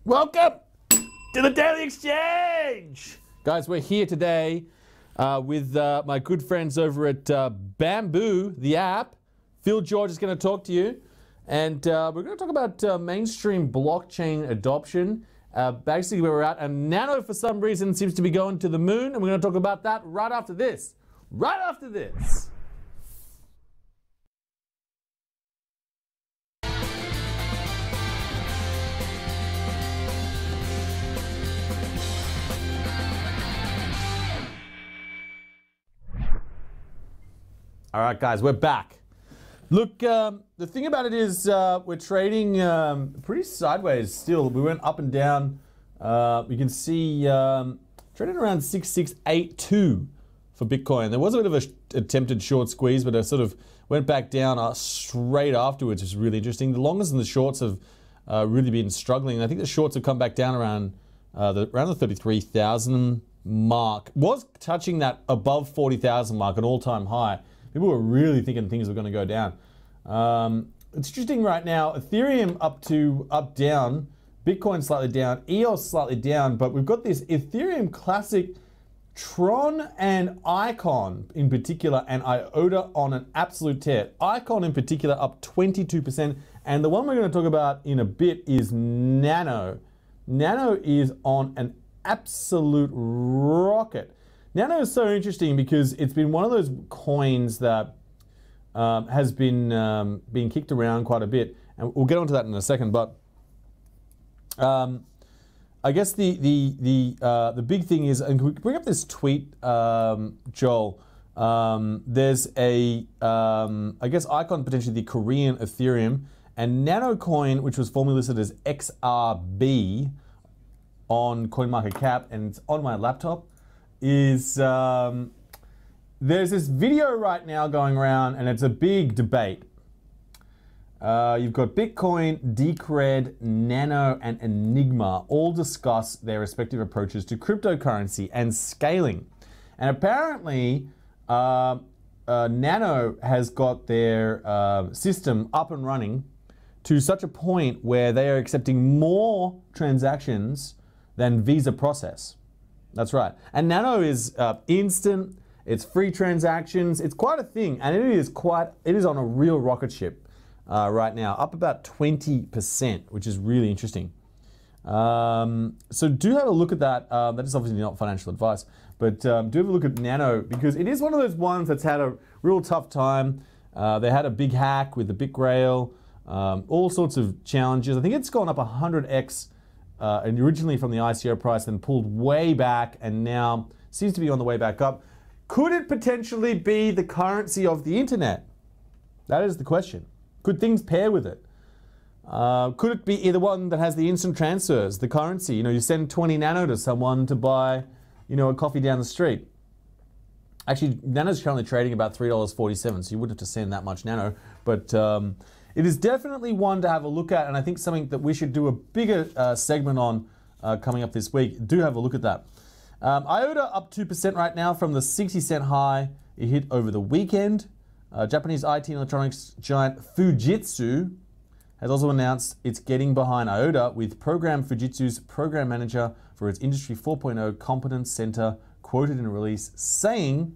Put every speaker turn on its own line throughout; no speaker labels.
Welcome to the Daily Exchange. Guys, we're here today with my good friends over at Bamboo, the app. Phil George is going to talk to you. And we're going to talk about mainstream blockchain adoption. Basically where we're at. And Nano, for some reason, seems to be going to the moon. And we're going to talk about that right after this. Right after this. All right, guys, we're back. Look, the thing about it is we're trading pretty sideways still. We went up and down. You can see trading around 6682 for Bitcoin. There was a bit of an attempted short squeeze, but it sort of went back down straight afterwards, which is really interesting. The longs and the shorts have really been struggling. I think the shorts have come back down around the 33,000 mark. Was touching that above 40,000 mark, an all-time high. People were really thinking things were going to go down. It's interesting right now. Ethereum up, down. Bitcoin slightly down. EOS slightly down. But we've got this Ethereum Classic, Tron and Icon in particular, and Iota on an absolute tear. Icon in particular up 22%. And the one we're going to talk about in a bit is Nano. Nano is on an absolute rocket. Nano is so interesting because it's been one of those coins that has been being kicked around quite a bit, and we'll get onto that in a second. But I guess the big thing is, and can we bring up this tweet, Joel? There's a I guess Icon, potentially the Korean Ethereum, and Nano coin, which was formerly listed as XRB on CoinMarketCap, and it's on my laptop. Is there's this video right now going around, and it's a big debate. You've got Bitcoin, Decred, Nano, and Enigma all discuss their respective approaches to cryptocurrency and scaling. And apparently, Nano has got their system up and running to such a point where they are accepting more transactions than Visa process. That's right. And Nano is instant, it's free transactions, it's quite a thing, and it is on a real rocket ship right now, up about 20%, which is really interesting. So do have a look at that. That is obviously not financial advice, but do have a look at Nano, because it is one of those ones that's had a real tough time. They had a big hack with the BitGrail, all sorts of challenges. I think it's gone up 100x. And originally from the ICO price, then pulled way back, and now seems to be on the way back up. Could it potentially be the currency of the internet? That is the question. Could things pair with it? Could it be either one that has the instant transfers, the currency? You know, you send 20 Nano to someone to buy, you know, a coffee down the street. Actually, Nano's currently trading about $3.47, so you wouldn't have to send that much Nano, but it is definitely one to have a look at, and I think something that we should do a bigger segment on coming up this week. Do have a look at that. Iota up 2% right now from the 60-cent high it hit over the weekend. Japanese IT and electronics giant Fujitsu has also announced it's getting behind Iota with Fujitsu's program manager for its Industry 4.0 Competence Center quoted in a release saying,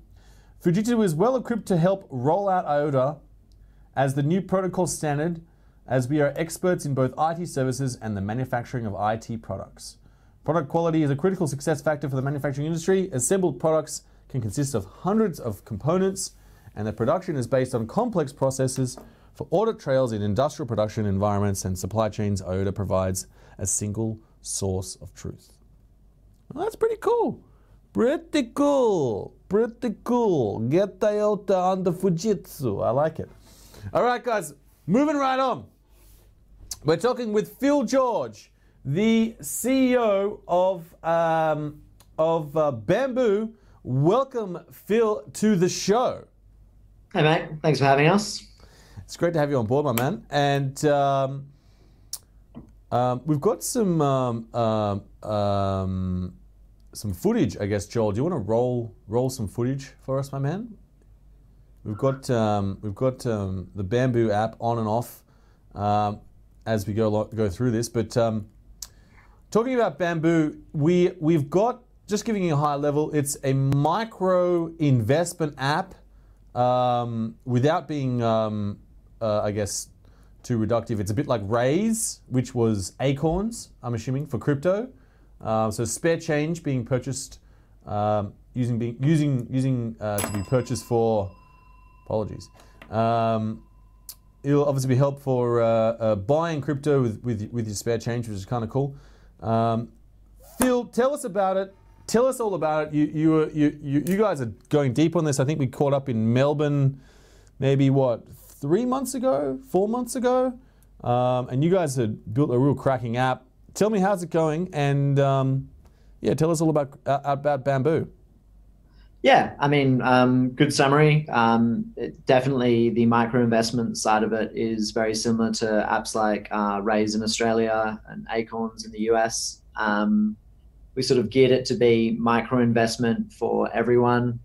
Fujitsu is well equipped to help roll out Iota as the new protocol standard, as we are experts in both IT services and the manufacturing of IT products. Product quality is a critical success factor for the manufacturing industry. Assembled products can consist of hundreds of components, and the production is based on complex processes. For audit trails in industrial production environments and supply chains, Iota provides a single source of truth. Well, that's pretty cool. Pretty cool. Pretty cool. Get Iota on the Fujitsu. I like it. All right, guys, moving right on. We're talking with Phil George, the CEO of Bamboo. Welcome, Phil, to the show.
Hey, mate. Thanks for having us.
It's great to have you on board, my man. And we've got some footage, I guess. Joel, do you want to roll some footage for us, my man? We've got the Bamboo app on and off as we go through this, but talking about Bamboo, we've got, just giving you a high level, it's a micro investment app without being, I guess, too reductive. It's a bit like Raise, which was Acorns, I'm assuming, for crypto. So spare change being purchased, using to be purchased for, apologies. It'll obviously be help for buying crypto with your spare change, which is kind of cool. Phil, tell us about it. Tell us all about it. You guys are going deep on this. I think we caught up in Melbourne, maybe what, 3 months ago, 4 months ago, and you guys had built a real cracking app. Tell me, how's it going? And yeah, tell us all about Bamboo.
Yeah, I mean, good summary. Definitely the micro investment side of it is very similar to apps like Raise in Australia and Acorns in the US. We sort of geared it to be micro investment for everyone.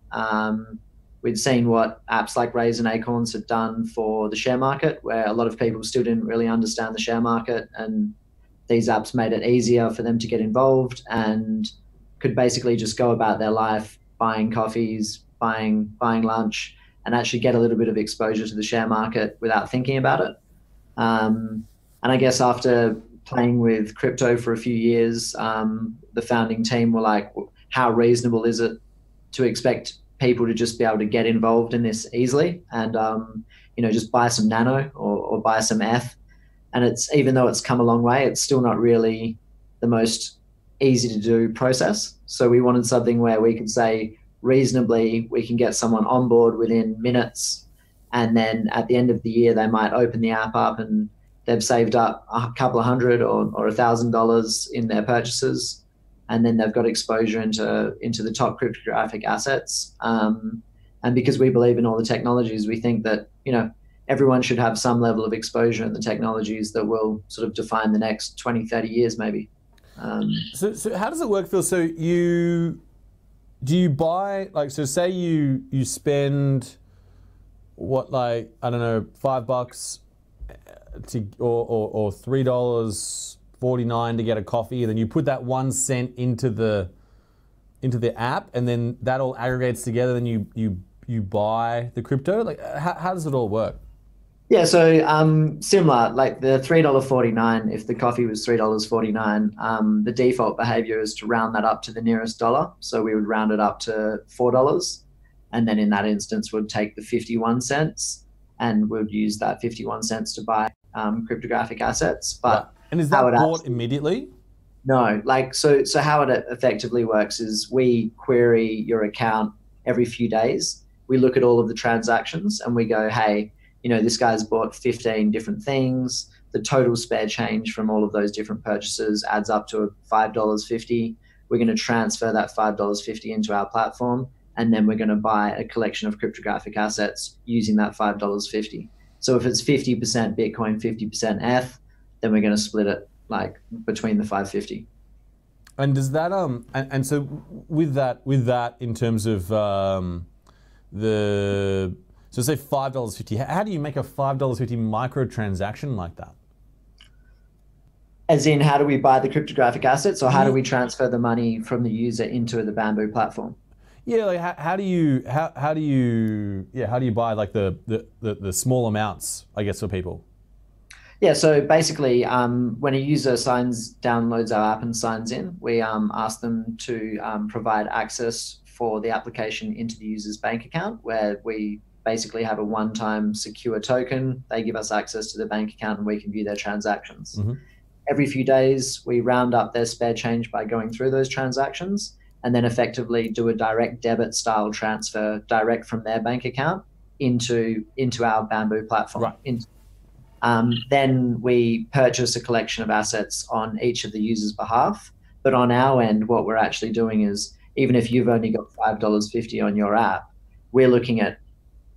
We'd seen what apps like Raise and Acorns had done for the share market, where a lot of people still didn't really understand the share market, and these apps made it easier for them to get involved and could basically just go about their life, buying coffees, buying lunch, and actually get a little bit of exposure to the share market without thinking about it. And I guess after playing with crypto for a few years, the founding team were like, how reasonable is it to expect people to just be able to get involved in this easily and just buy some Nano or buy some ETH? And it's, even though it's come a long way, it's still not really the most easy to do process. So we wanted something where we could say reasonably we can get someone on board within minutes, and then at the end of the year they might open the app up and they've saved up a couple of $100 or $1,000 in their purchases, and then they've got exposure into the top cryptographic assets. And because we believe in all the technologies, we think that everyone should have some level of exposure in the technologies that will sort of define the next 20, 30 years maybe.
So how does it work, Phil? So do you buy, like, so say you spend what, like, I don't know, $5 or $3.49 to get a coffee, and then you put that 1 cent into the app, and then that all aggregates together, then you buy the crypto? Like, how does it all work?
Yeah, so similar, like the $3.49, if the coffee was $3.49, the default behavior is to round that up to the nearest dollar. So we would round it up to $4. And then in that instance, we'd take the 51 cents and we'd use that 51 cents to buy cryptographic assets. But
and is that bought immediately?
No, like, so how it effectively works is we query your account every few days. We look at all of the transactions and we go, hey, this guy's bought 15 different things. The total spare change from all of those different purchases adds up to $5.50. We're going to transfer that $5.50 into our platform, and then we're going to buy a collection of cryptographic assets using that $5.50. So if it's 50% Bitcoin, 50% ETH, then we're going to split it like between the $5.50.
And does that and so with that in terms of so say $5.50, how do you make a $5.50 microtransaction like that?
As in, how do we buy the cryptographic assets, or how do we transfer the money from the user into the Bamboo platform?
Yeah, like how do you buy like the small amounts, I guess, for people?
Yeah, so basically, when a user downloads our app and signs in, we ask them to provide access for the application into the user's bank account, where we basically have a one-time secure token. They give us access to the bank account and we can view their transactions. Mm-hmm. Every few days, we round up their spare change by going through those transactions and then effectively do a direct debit style transfer direct from their bank account into our Bamboo platform. Right. Then we purchase a collection of assets on each of the users' behalf. But on our end, what we're actually doing is, even if you've only got $5.50 on your app, we're looking at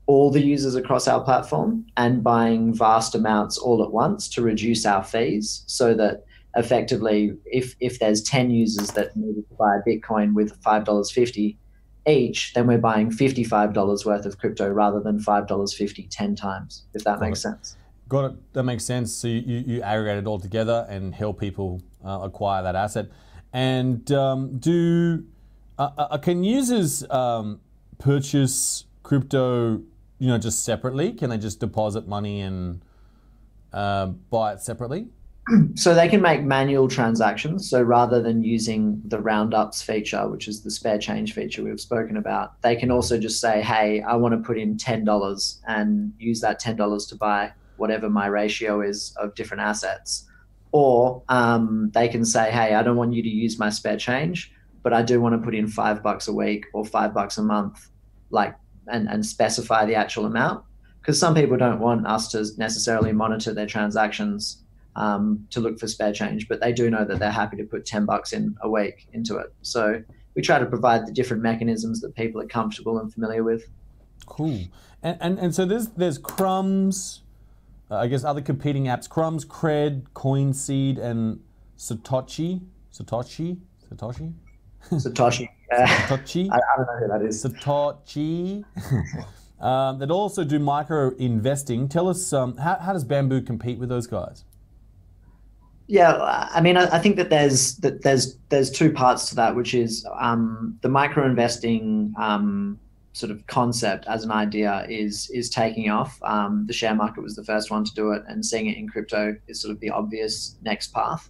all the users across our platform and buying vast amounts all at once to reduce our fees, so that effectively if there's 10 users that needed to buy Bitcoin with $5.50 each, then we're buying $55 worth of crypto rather than $5.50 10 times, if that makes sense.
Got it. That makes sense. So you aggregate it all together and help people acquire that asset. And can users purchase crypto, just separately? Can they just deposit money and buy it separately?
So they can make manual transactions. So rather than using the roundups feature, which is the spare change feature we've spoken about, they can also just say, hey, I want to put in $10 and use that $10 to buy whatever my ratio is of different assets. Or they can say, hey, I don't want you to use my spare change, but I do want to put in $5 a week or $5 a month, and specify the actual amount. Because some people don't want us to necessarily monitor their transactions to look for spare change, but they do know that they're happy to put $10 in a week into it. So we try to provide the different mechanisms that people are comfortable and familiar with.
Cool. And so there's Crumbs, I guess other competing apps, Crumbs, Cred, CoinSeed, and Satoshi.
Satoshi.
Satoshi.
I don't know who that is.
Satoshi. That also do micro investing. Tell us, how does Bamboo compete with those guys?
Yeah, I mean, I think that there's two parts to that, which is the micro investing sort of concept as an idea is taking off. The share market was the first one to do it, and seeing it in crypto is sort of the obvious next path.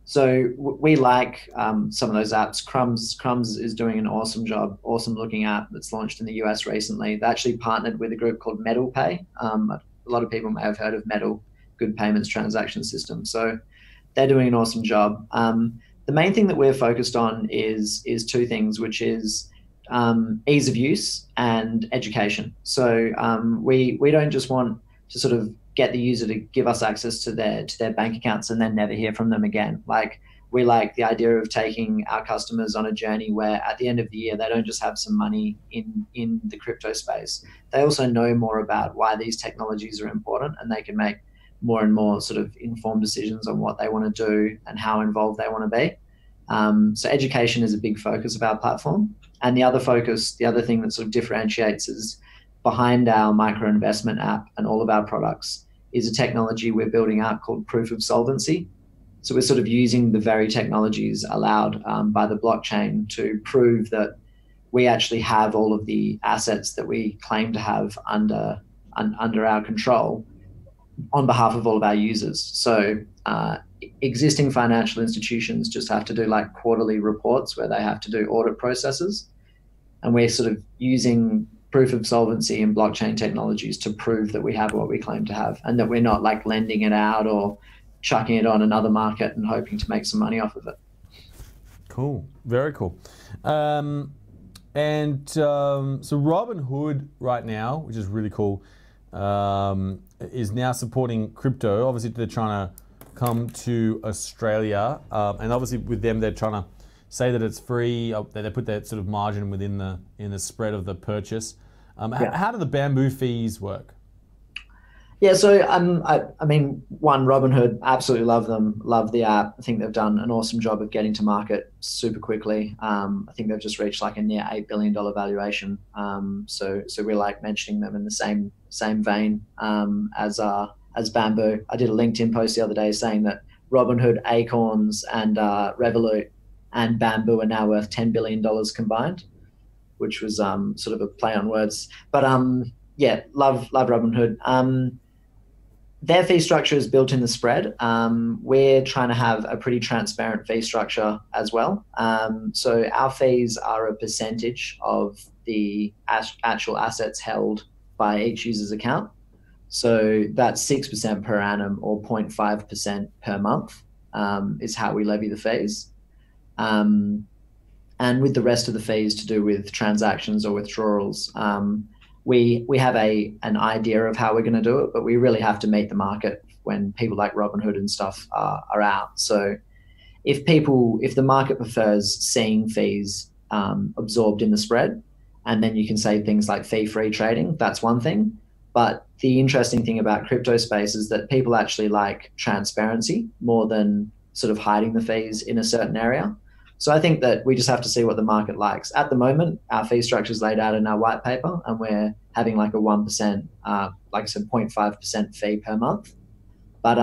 So we like some of those apps. Crumbs is doing an awesome job, awesome looking app that's launched in the US recently. They actually partnered with a group called Metal Pay. A lot of people may have heard of Metal, good payments transaction system. So they're doing an awesome job. The main thing that we're focused on is two things, which is ease of use and education. So we don't just want to sort of get the user to give us access to their bank accounts and then never hear from them again. We like the idea of taking our customers on a journey where at the end of the year, they don't just have some money in the crypto space. They also know more about why these technologies are important, and they can make more and more sort of informed decisions on what they want to do and how involved they want to be. So education is a big focus of our platform. And the other thing that sort of differentiates is behind our micro investment app and all of our products is a technology we're building out called proof of solvency. So we're sort of using the very technologies allowed by the blockchain to prove that we actually have all of the assets that we claim to have under our control on behalf of all of our users. So existing financial institutions just have to do like quarterly reports where they have to do audit processes. And we're sort of using proof of solvency and blockchain technologies to prove that we have what we claim to have, and that we're not like lending it out or chucking it on another market and hoping to make some money off of it.
Cool. Very cool. So Robinhood right now, which is really cool, is now supporting crypto. Obviously, they're trying to come to Australia, and obviously with them, they're trying to say that it's free. They put that sort of margin within the spread of the purchase. How do the Bamboo fees work?
Yeah, so I mean, Robinhood, absolutely love them, love the app. I think they've done an awesome job of getting to market super quickly. I think they've just reached like a near $8 billion valuation. So we like mentioning them in the same vein as Bamboo. I did a LinkedIn post the other day saying that Robinhood, Acorns, and Revolut and Bamboo are now worth $10 billion combined, which was sort of a play on words. But yeah, love Robinhood. Their fee structure is built in the spread. We're trying to have a pretty transparent fee structure as well. So our fees are a percentage of the actual assets held by each user's account. So that's 6% per annum or 0.5% per month is how we levy the fees. And with the rest of the fees to do with transactions or withdrawals, we have an idea of how we're going to do it, but we really have to meet the market when people like Robinhood and stuff are out. So if the market prefers seeing fees absorbed in the spread, and then you can say things like fee-free trading, that's one thing. But the interesting thing about crypto space is that people actually like transparency more than sort of hiding the fees in a certain area. So I think that we just have to see what the market likes. At the moment, our fee structure is laid out in our white paper, and we're having like a 1%, like I said, 0.5% fee per month. But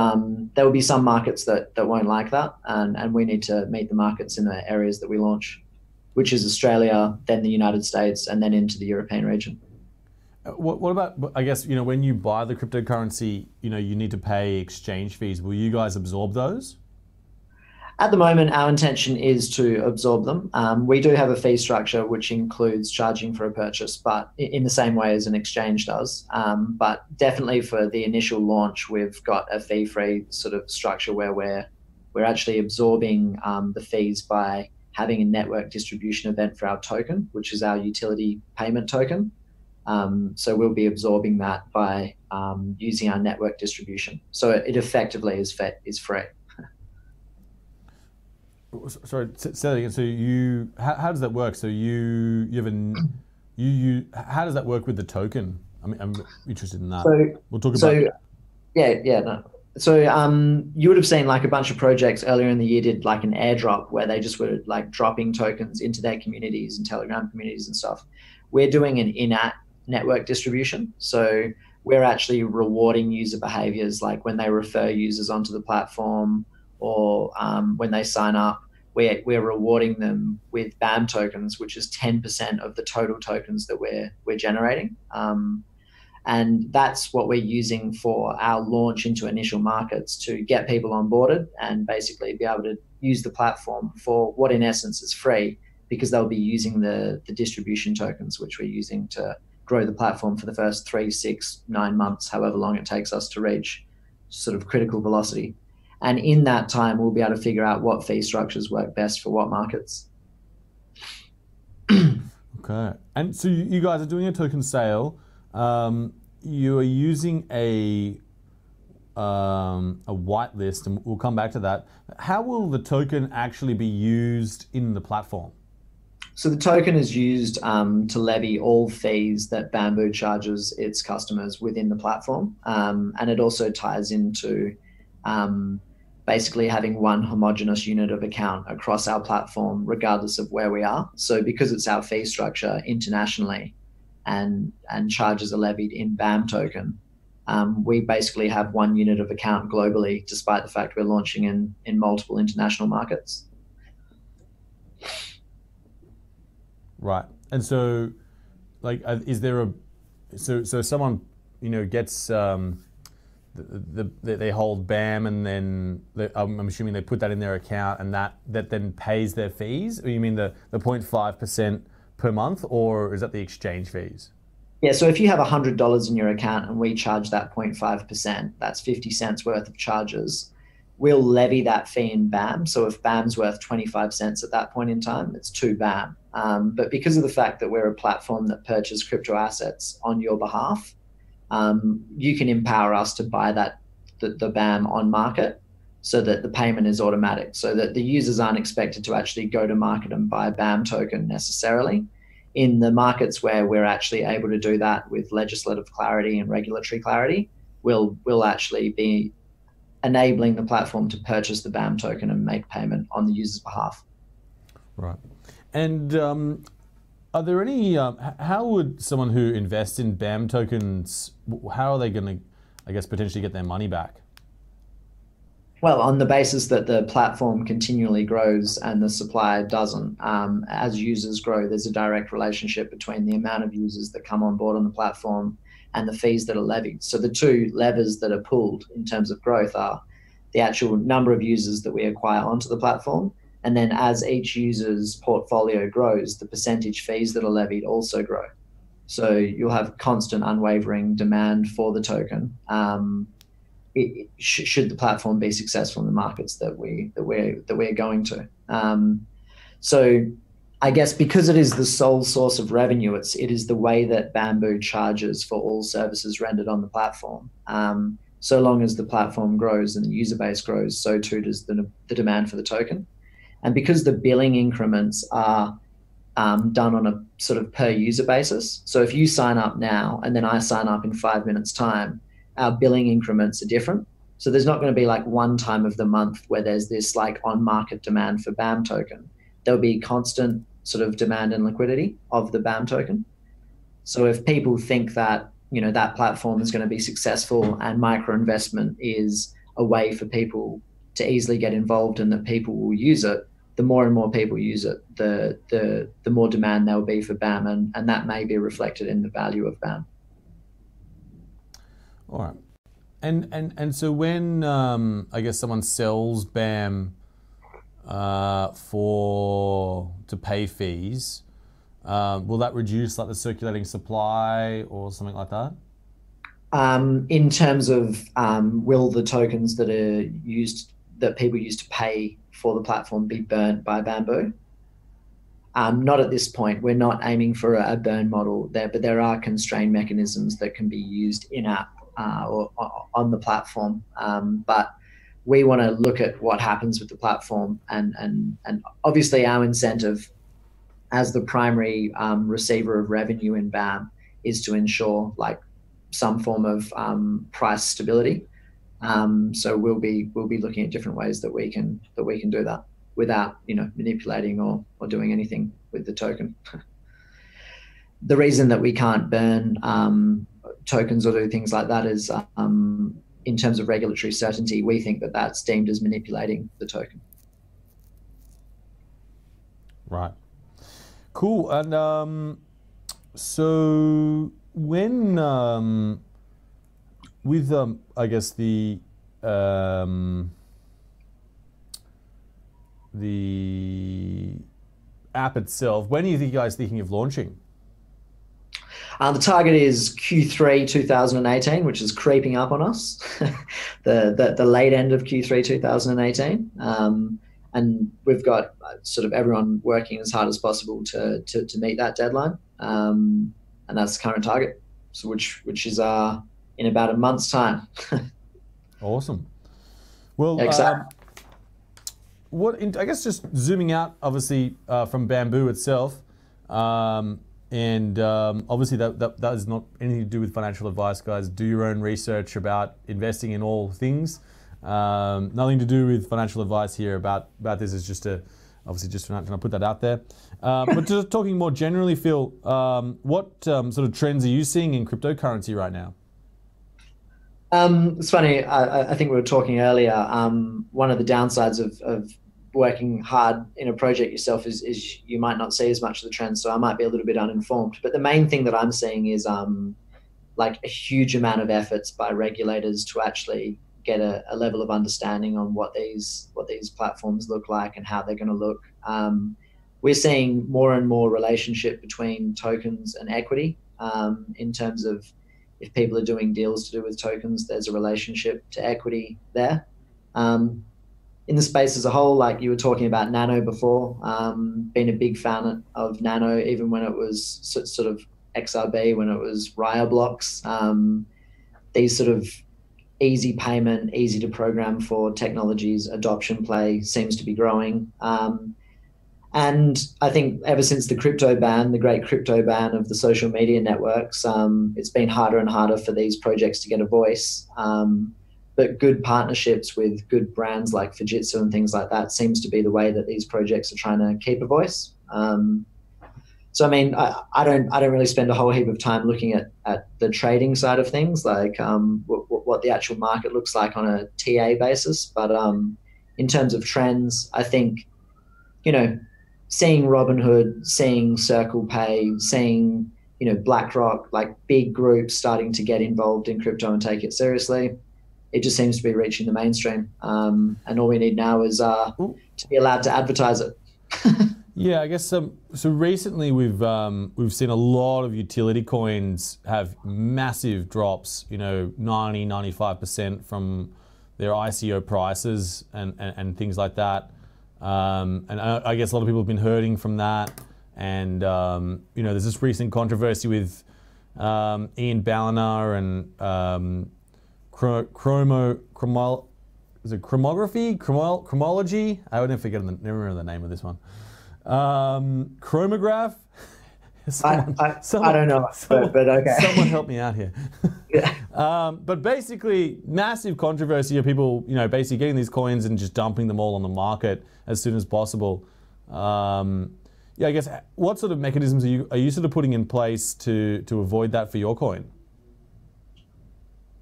there will be some markets that won't like that, and we need to meet the markets in the areas that we launch, which is Australia, then the United States, and then into the European region.
What about, I guess, when you buy the cryptocurrency, you need to pay exchange fees. Will you guys absorb those?
At the moment, our intention is to absorb them. We do have a fee structure which includes charging for a purchase, but in the same way as an exchange does. But definitely for the initial launch, we've got a fee-free sort of structure where we're actually absorbing the fees by having a network distribution event for our token, which is our utility payment token. So we'll be absorbing that by using our network distribution. So it effectively is free.
Sorry, say that again. So how does that work? So how does that work with the token? I'm interested in that.
So
we'll talk about.
No. So you would have seen like a bunch of projects earlier in the year did like an airdrop where they just were like dropping tokens into their communities and Telegram communities and stuff. We're doing an in-app network distribution. So we're actually rewarding user behaviors like when they refer users onto the platform, or when they sign up, we're rewarding them with BAM tokens, which is 10% of the total tokens that we're generating. And that's what we're using for our launch into initial markets to get people onboarded and basically be able to use the platform for what in essence is free, because they'll be using the distribution tokens, which we're using to grow the platform for the first 3, 6, 9 months, however long it takes us to reach sort of critical velocity. And in that time, we'll be able to figure out what fee structures work best for what markets.
Okay. And so you guys are doing a token sale. You are using a whitelist, and we'll come back to that. How will the token actually be used in the platform?
So the token is used to levy all fees that Bamboo charges its customers within the platform. And it also ties into basically having one homogeneous unit of account across our platform, regardless of where we are. So because it's our fee structure internationally and charges are levied in BAM token, we basically have one unit of account globally, despite the fact we're launching in multiple international markets.
Right. And so, like, is there so someone, gets, they hold BAM, and then I'm assuming they put that in their account, and that then pays their fees? Or you mean the 0.5% per month, or is that the exchange fees?
Yeah, so if you have $100 in your account and we charge that 0.5%, that's 50 cents worth of charges. We'll levy that fee in BAM. So if BAM's worth 25 cents at that point in time, it's 2 BAM. But because of the fact that we're a platform that purchases crypto assets on your behalf, you can empower us to buy the BAM on market, so that the payment is automatic, so that the users aren't expected to actually go to market and buy a BAM token necessarily. In the markets where we're actually able to do that with legislative clarity and regulatory clarity, we'll actually be enabling the platform to purchase the BAM token and make payment on the user's behalf.
Right. And are there any, how would someone who invests in BAM tokens, how are they going to, I guess, potentially get their money back?
Well, on the basis that the platform continually grows and the supply doesn't. As users grow, there's a direct relationship between the amount of users that come on board on the platform and the fees that are levied. So the two levers that are pulled in terms of growth are the actual number of users that we acquire onto the platform, and then as each user's portfolio grows, the percentage fees that are levied also grow. So you'll have constant unwavering demand for the token. Should the platform be successful in the markets that we're going to. So I guess because it is the sole source of revenue, it is the way that Bamboo charges for all services rendered on the platform. So long as the platform grows and the user base grows, so too does the demand for the token. And because the billing increments are done on a sort of per user basis, so if you sign up now and then I sign up in 5 minutes time, our billing increments are different. So there's not going to be like one time of the month where there's this like on market demand for BAM token. There'll be constant sort of demand and liquidity of the BAM token. So if people think that, that platform is going to be successful and micro investment is a way for people to easily get involved and that people will use it, the more and more people use it, the more demand there will be for BAM, and that may be reflected in the value of BAM.
All right. And so when I guess someone sells BAM to pay fees, will that reduce like the circulating supply or something like that?
In terms of will the tokens that are used, that people use to pay for the platform, be burnt by Bamboo? Not at this point. We're not aiming for a burn model there, but there are constrained mechanisms that can be used in-app or on the platform. But we want to look at what happens with the platform, and obviously our incentive as the primary receiver of revenue in BAM is to ensure like some form of price stability. So we'll be looking at different ways that we can do that without manipulating or doing anything with the token. The reason that we can't burn tokens or do things like that is in terms of regulatory certainty, we think that that's deemed as manipulating the token.
Right. Cool. And so when with I guess the app itself, when are you guys thinking of launching?
The target is Q3 2018, which is creeping up on us, the late end of Q3 2018. And we've got sort of everyone working as hard as possible to meet that deadline. And that's the current target, so which is in about a month's time.
Awesome. Well,
exactly.
I guess just zooming out, obviously, from Bamboo itself, and obviously that is not anything to do with financial advice, guys. Do your own research about investing in all things. Nothing to do with financial advice here about this. Is just obviously just trying to put that out there. But just talking more generally, Phil, what sort of trends are you seeing in cryptocurrency right now?
It's funny. I think we were talking earlier. One of the downsides of working hard in a project yourself is you might not see as much of the trends. So I might be a little bit uninformed. But the main thing that I'm seeing is like a huge amount of efforts by regulators to actually get a level of understanding on what these platforms look like and how they're going to look. We're seeing more and more relationship between tokens and equity in terms of if people are doing deals to do with tokens, there's a relationship to equity there. In the space as a whole, like you were talking about Nano before, been a big fan of Nano even when it was sort of XRB, when it was Raya blocks. These sort of easy payment, easy to program for technologies adoption play seems to be growing. And I think ever since the crypto ban, the great crypto ban of the social media networks, it's been harder and harder for these projects to get a voice. But good partnerships with good brands like Fujitsu and things like that seems to be the way that these projects are trying to keep a voice. So, I mean, I don't really spend a whole heap of time looking at the trading side of things, like what the actual market looks like on a TA basis. But in terms of trends, I think, seeing Robinhood, seeing Circle Pay, seeing, BlackRock, like big groups starting to get involved in crypto and take it seriously, it just seems to be reaching the mainstream. And all we need now is to be allowed to advertise it.
Yeah, I guess so recently we've seen a lot of utility coins have massive drops, 90-95% from their ICO prices and things like that. And I guess a lot of people have been hurting from that. And there's this recent controversy with Ian Balliner and chromology. I would never remember the name of this one. Chromograph.
I don't know, but okay.
Someone help me out here.
Yeah.
But basically, massive controversy of people, basically getting these coins and just dumping them all on the market as soon as possible. I guess what sort of mechanisms are you sort of putting in place to avoid that for your coin?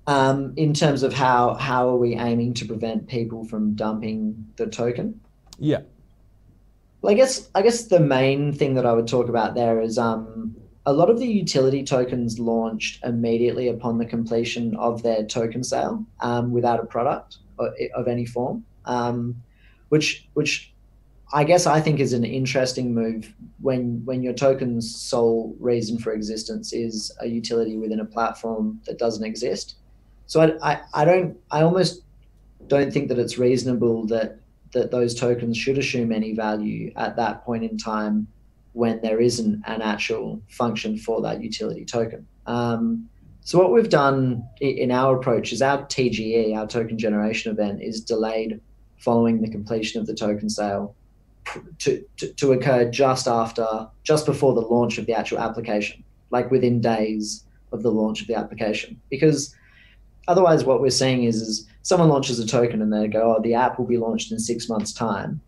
In terms of how are we aiming to prevent people from dumping the token?
Yeah.
Well, I guess the main thing that I would talk about there is a lot of the utility tokens launched immediately upon the completion of their token sale without a product of any form, which I guess I think is an interesting move when your token's sole reason for existence is a utility within a platform that doesn't exist. So I almost don't think that it's reasonable that those tokens should assume any value at that point in time when there isn't an actual function for that utility token. So what we've done in our approach is our TGE, our token generation event, is delayed following the completion of the token sale to occur just before the launch of the actual application, like within days of the launch of the application. Because otherwise what we're seeing is someone launches a token and they go, oh, the app will be launched in 6 months' time.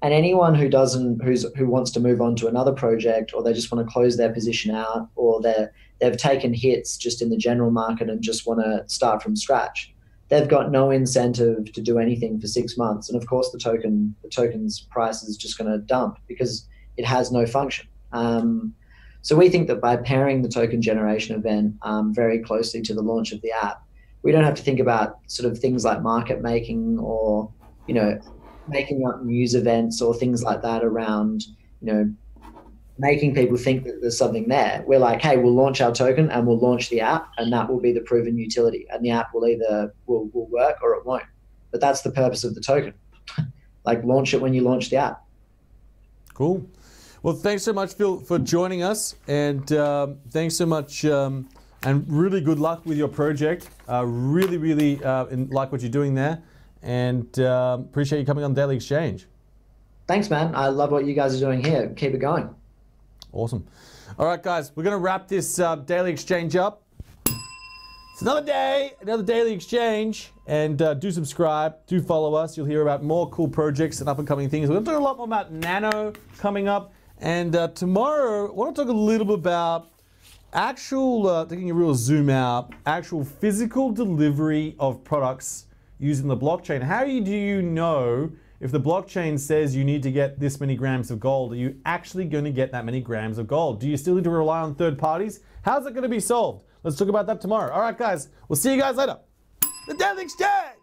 And anyone who wants to move on to another project, or they just want to close their position out, or they've taken hits just in the general market and just want to start from scratch, they've got no incentive to do anything for 6 months. And of course, the token's price is just going to dump because it has no function. So we think that by pairing the token generation event very closely to the launch of the app, we don't have to think about sort of things like market making or, making up news events or things like that around, making people think that there's something there. We're like, hey, we'll launch our token and we'll launch the app, and that will be the proven utility. And the app will either will work or it won't. But that's the purpose of the token. Like, launch it when you launch the app.
Cool. Well, thanks so much, Phil, for joining us. And thanks so much. And really good luck with your project. Really like what you're doing there. And appreciate you coming on Daily Exchange.
Thanks, man. I love what you guys are doing here. Keep it going.
Awesome. All right, guys, we're going to wrap this Daily Exchange up. It's another day, another Daily Exchange. And do subscribe, do follow us. You'll hear about more cool projects and up-and-coming things. We're going to talk a lot more about Nano coming up. And tomorrow, I want to talk a little bit about actual, taking a real zoom out, actual physical delivery of products using the blockchain. How do you know if the blockchain says you need to get this many grams of gold, are you actually going to get that many grams of gold? Do you still need to rely on third parties? How's it going to be solved? Let's talk about that tomorrow. All right, guys, we'll see you guys later. The Daily Exchange!